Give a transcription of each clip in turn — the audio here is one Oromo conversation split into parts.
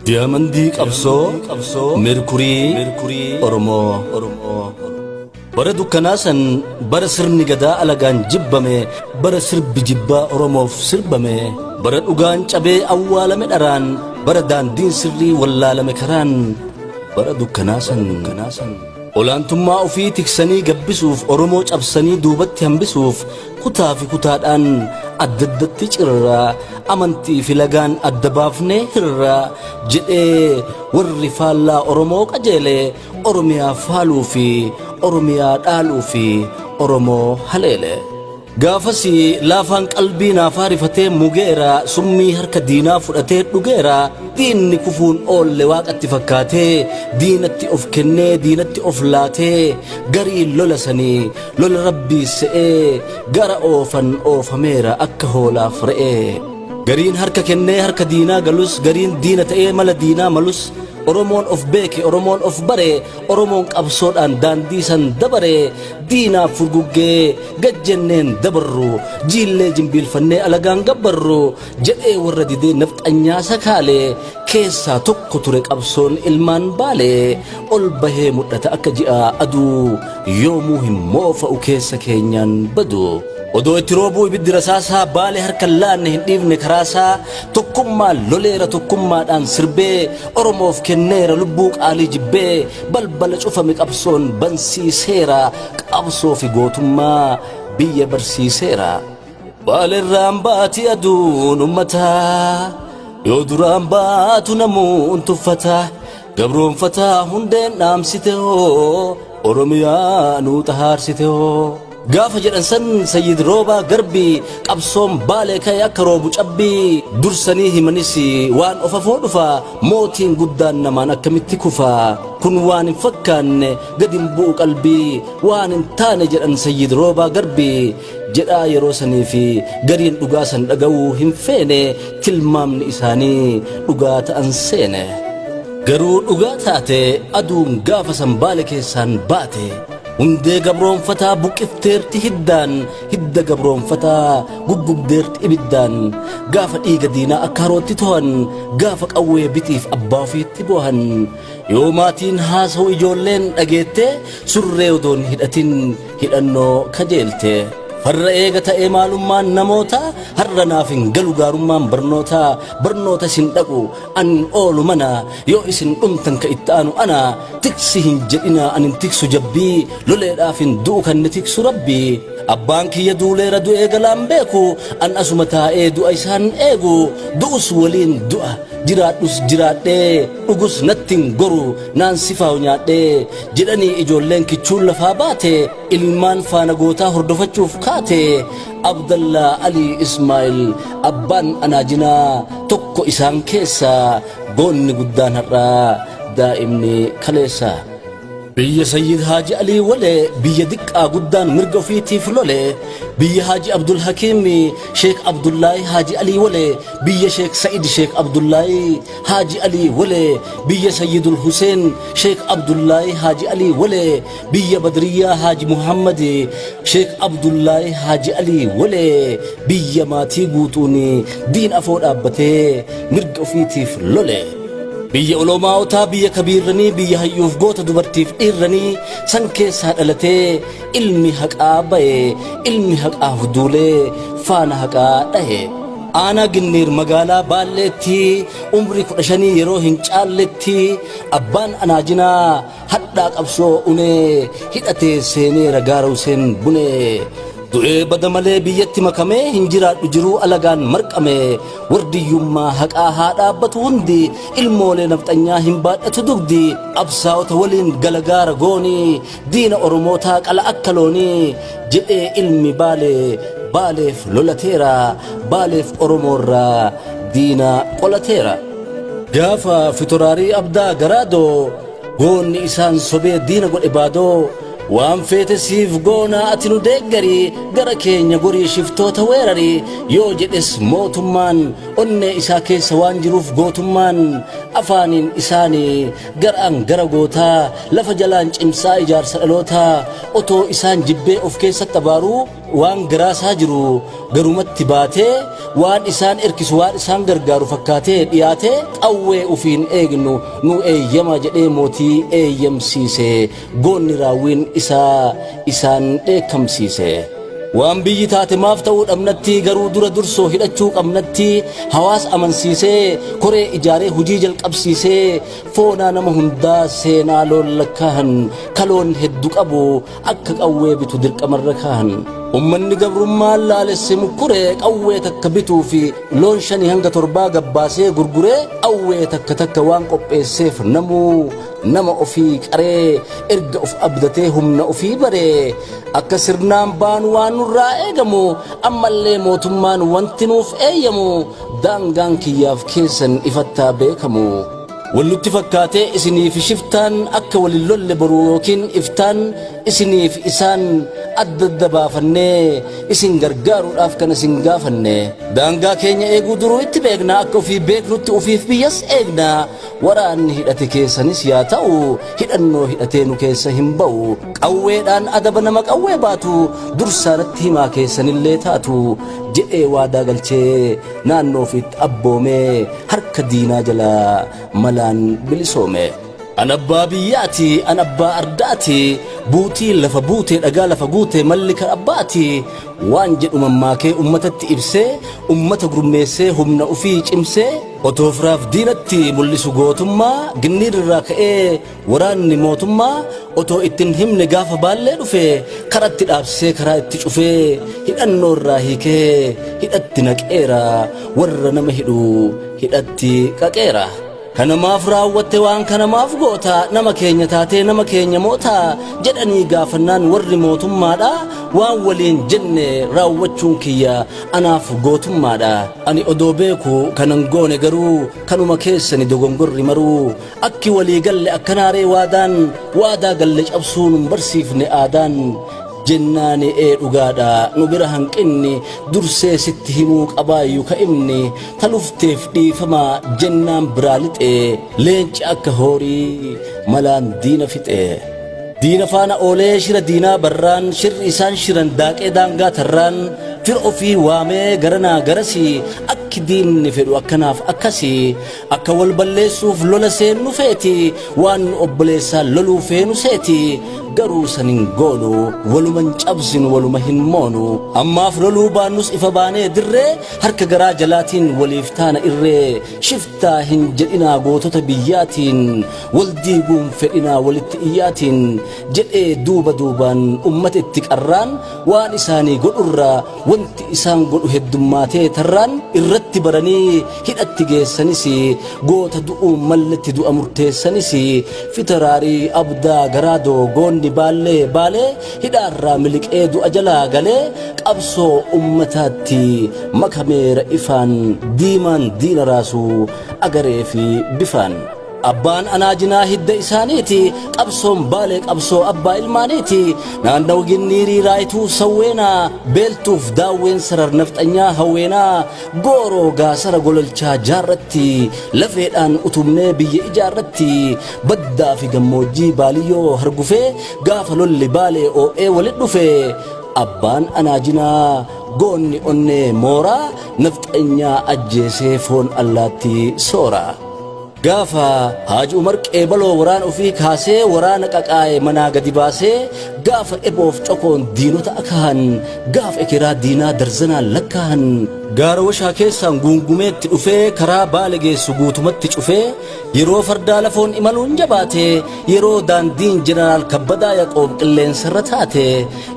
Diamandi qabsoo Merkurii Oromoo bara dukkanaasan bara sirni gadaa alagaan jibbame bara sirbi jibbaa Oromoof sirbame bara dhugaan cabee awwaalame dharaan bara daandiin sirrii wallaalame karaan bara dukkanaasan olaantummaa ofii tiksanii gabbisuuf Oromoo cabsanii duubatti hambisuuf kutaa fi kutaadhaan addaddatti cirraa amantii fi lagaan adda baafnee hirraa jedhee warri faallaa Oromoo qajeelee Oromiyaa faaluu fi Oromiyaa dhaaluu fi Oromoo haleele. Gaafasi laafaan qalbii naafaa rifatee mugeera summii harka diinaa fudhatee dhugeera diinni kufuun oolle waaqatti fakkaatee diinatti of kennee diinatti of laatee garii lola sanii lola rabbii se'ee gara oofan oofameera akka hoolaaf re'ee gariin harka kennee harka diinaa galus gariin diina ta'ee mala diinaa malus Oromoon of beeke Oromoon of bare Oromoon qabsoodhaan daandii san dabare diinaaf furguggee gajjenneen dabarru jiillee jimbiilfannee alagaan gabbarru jedhee warra didee nafxanyaa sakaalee keessaa tokko ture qabsoon ilmaan baalee ol bahee mul'ata akka ji'a aduu yoomuu hin moofa'u keessa keenyaan badu. Odoo itti roobuu ibiddi rasaasaa baalee harka laanne hin dhiifne karaasaa tokkummaan loleera tokkummaadhaan sirbee Oromoof kenneera lubbuu qaalii jibbee balbala cufame qabsoon bansiiseera qabsoo fi gootummaa biyya barsiiseera. Baaleerraan baati aduun ummataa yoo duraan baatu namuun tuffataa gabroonfataa hundeen dhaamsite hoo Oromiyaa nuu xahaarsite hoo. Gaafa jedhan san Sayyid Roobaa Garbii qabsoon baalee ka'e akka roobu cabbii dursanii himanis waan ofafoo dhufa mootiin guddaan namaan akkamitti kufa kun waan hin fakkaanne gadi hin bu'u qalbii waan hin taane jedhan Sayyid Roobaa Garbii jedhaa yeroo sanii fi gariin dhugaa san dhaga'uu hin feene tilmaamni isaanii dhugaa ta'an seene garuu dhugaa taate aduun gaafa san baalee keessaan baate. Hundee gabroonfataa buqqifteerti hiddaan hidda gabroonfataa guggubdeerti ibiddaan gaafa dhiiga diinaa akka harootti to'an gaafa qawwee bitiif abbaa ofiitti bo'an yoo maatiin haasa'u ijoolleen dhageette surree odoon hidhatin hidhannoo kajeelte. Har'a eega ta'ee maalummaan namoota har'a naaf hin galu gaarummaan barnoota isin dhaqu an oolu mana yoo isin dhumtan ka itti aanu ana tiksi hin jedhina anin tiksu jabbii loleedhaaf hin du'u kan ni tiksu rabbii abbaan kiyya duuleera du'ee galaan beeku an asuma taa'ee du'a isaan eegu du'us waliin du'a jiraadhus jiraadhee dhugus nattin goru naan sifaa'u nyaadhee jedhanii ijoolleen kichuun lafaa baate ilmaan faana gootaa hordofachuuf kaate Abdallaa Ali Ismaa'il abbaan anaajinaa tokko isaan keessa goonni guddaan har'aa daa'imni kaleessa. Biyya Sayyid Haaji Alii Walee biyya diqqaa guddaan mirga ofiitiif lole biyya Haaji Abdul Hakiimi Sheek Abdullaahi Haaji Alii Walee biyya Sheek Sa'id Sheek Abdullaahi Haaji Alii Walee biyya Sayyidul Huseen Sheek Abdullaahi Haaji Alii Walee biyya Badriyyaa Haaji Muhammad Sheek Abdullaahi Haaji Alii Walee biyya maatii guutuun diin afoo dhaabbatee mirga ofiitiif lole. Biyya olomaawotaa biyya kabiirranii biyya hayyuuf goota dubartiif dhiirranii san keessaa dhalatee ilmi haqaa ba'e ilmi haqaa huduulee faana haqaa dhahe aanaa ginniir magaalaa baalleetti umrii 15 yeroo hin caalletti abbaan anaajinaa hadhaa qabsoo unee hidhatee seeneera gaara Huseen bunee du'ee bada malee biyyatti makamee hin jiraadhu jiruu alagaan marqame wardiyyummaa haqaa haa dhaabbatu hundi ilmoolee nafxanyaa hin baadhatu dugdi absaa'ota waliin galagaara goonii diina oromootaa qala akka loonii jedhee ilmi baaleef lolateera baaleef oromoorraa diina qolateera. Gaafa fitoraarii abdaa garaadoo goonni isaan sobee diina godhe baadoo waan feete siif goona ati nu deeggari gara keenya gorii shiftoota weerari yoo jedhes mootummaan onnee isaa keessa waan jiruuf gootummaan afaaniin isaanii garaan gara gootaa lafa jalaan cimsaa ijaarsa dhalootaa otoo isaan jibbee of keessatti abaaruu waan garaasaa jiru garumatti baatee waan isaan erkisu waan isaan gargaaru fakkaatee dhiyaatee qawwee ufiin eegnu nu eeyyama jedhee mootii eeyyamsiise goonni raawwiin isaa isaan dheekkamsiise. waan biyyi taate maaf ta'uu dhabnatti garuu dura dursoo hidhachuu qabnatti hawaas amansiisee koree ijaaree hujii jalqabsiisee foonaa nama hundaa seenaa loon lakkaahan kaloon heddu qabu akka qawwee bitu dirqamarra kaahan. ummanni gabrummaan laalesse mukkure qawwee takka bituu fi loon 5 hanga 7 gabbaasee gurguree qawwee takka waan qopheesseef namuu nama ofii qaree erga of abdatee humna ofii baree akka sirnaan baanu waan nurraa eegamu ammallee mootummaan wanti nuuf eeyyamu daangaan kiyyaaf keessan ifattaa beekamu. wallutti fakkaatee isiniif shiftaan akka walin lolle boru yookiin iftaan isiniif isaan adda baafannee isin gargaaruudhaaf kan isin gaafanne daangaa keenya eeguu duruu itti beekna akka ofii beeknutti ofiif biyyas eegna waraanni hidhate keessanis yaa ta'u hidhannoo hidhatee nu keessa hin ba'u qawweedhaan adaba nama qawwee baatu dursaanatti himaa keessanillee taatu jedhee waadaa galchee naannoo ofiitti abboomee harka diinaa jalaa malaan bilisoome. an abbaa biyyaati an abbaa ardaati buutii lafa buutee dhagaa lafa guutee malli kan abbaati waan jedhu mammaakee ummatatti ibsee ummata gurmeessee humna ufii cimsee otoo firaaf diinatti mul'isu gootummaa ginniirraa ka'ee waraanni mootummaa otoo ittiin himne gaafa baallee dhufe karatti dhaabsee karaa itti cufee hidhannoorraa hiikee hidhatti naqeera warra nama hidhu hidhatti qaqeera. kanamaaf raawwatte waan kanamaaf goota nama keenya taatee nama keenya moota jedhanii gaafannaan warri mootummaadha waan waliin jenne raawwachuun kiyya anaaf gootummaadha. ani odoo beeku kanan goone garuu kanuma keessani dogongorri maruu akki walii galle akkanaaree waadaa galle cabsuun barsiifne aadaan jennaani dhugaadha nu bira hanqinni dursee sitti himuu qabaayyuu ka'imni talufteef dhiifama jennaan biraa lixe leenci akka hoorii malaan diina fixe. diina faana oolee shira diinaa barraan shirri isaan shiran daaqee daangaa tarraan fira ofii waamee garanaa garasi akki diinni fedhu akkanaaf akkasi akka wal balleessuuf lola seennu feeti waan nu obboleessaan loluu feenu seeti garuu sanin goonu waluman cabsinu waluma hin moonu ammaaf loluu baannus ifa baanee dirree harka garaa jalaatiin waliif taana irree shiftaa hin jedhinaa gootota biyyaatiin wal diiguun fedhinaa walitti iyyaatiin jedhee duubaan ummata itti qarraan waan isaanii godhurra wanti isaan godhu heddummaatee tarraan irratti baranii hidhatti geessanis goota du'uun malletti du'a murteessanis fitaraarii abdaa garaa doogoonni baalee hidhaarraa miliqee du'a jalaa galee qabsoo ummataatti makameera ifaan diimaan diina raasuu agaree fi bifaan. abbaan anaajinaa hidda isaaniiti qabsoon baalee qabsoo abbaa ilmaaniiti naannaw ginniirii raayituu sawweenaa beeltuuf daawween sarar nafxanyaa hawweenaa gooroo gaasara gololchaa jaarratti lafeedhaan utumnee biyya ijaarratti baddaa fi gammoojjii baaliyyoo hargufee gaafa lolli baalee oo'ee walit dhufe abbaan anaajinaa goonni onnee mooraa nafxanyaa ajjeesee foon allaatti soora. gaafa Haji Umar qeebaloo waraan ofii kaasee waraana qaqaa'ee manaa gadi baasee gaafa eboof cokoon diinota akahan gaafa ekeraa diinaa darzanaan lakkahan gaara washaa keessaan guungumeetti dhufee karaa baale geessu guutumatti cufee yeroo fardaa lafoon imaluun jabaate yeroo daandiin jeneraal kabbadaa yaqoob qilleensarra taate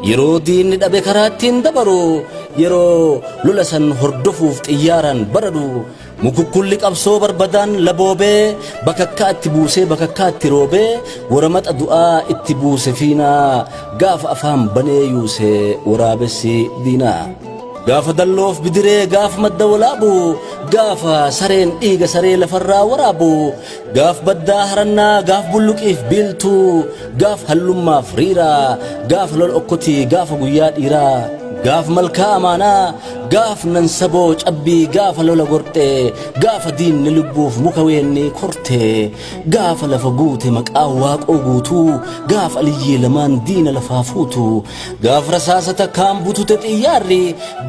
yeroo diinni dhabe karaattiin dabaru yeroo lola san hordofuuf xiyyaaraan baradu mukukkulli qabsoo barbadaan laboobee bakakkaa itti buusee bakakkaa itti roobee waramaxa du'aa itti buuse fiinaa gaafa afaan banee yuuse waraabessi diinaa. gaafa dalloof bidiree gaafa madda walaabu gaafa sareen dhiiga saree lafarraa waraabu gaaf baddaa harannaa gaaf bulluqiif biiltuu gaaf hallummaaf riiraa gaaf lol okkotii gaafa guyyaa dhiiraa gaaf malkaa amaanaa gaaf nan saboo cabbii gaafa lola gorxee gaafa diinni lubbuuf muka weenni kortee gaafa lafa guute maqaa waaqoo guutuu gaaf aliyyii lamaan diina lafaa fuutu gaaf rasaasa takkaan butute xiyyaarri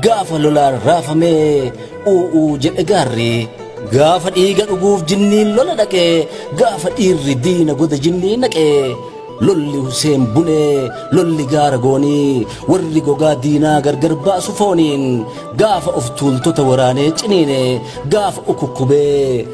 gaafa lolaan raafamee u'uu jedhe gaarri gaafa dhiiga dhuguuf jinniin lola dhaqe gaafa dhiirri diina goda jinnii naqe lolli Huseen Bunee lolli gaara goonii warri gogaa diinaa gargar baasu fooniin gaafa of tuultota waraanee ciniine gaafa ukukkubee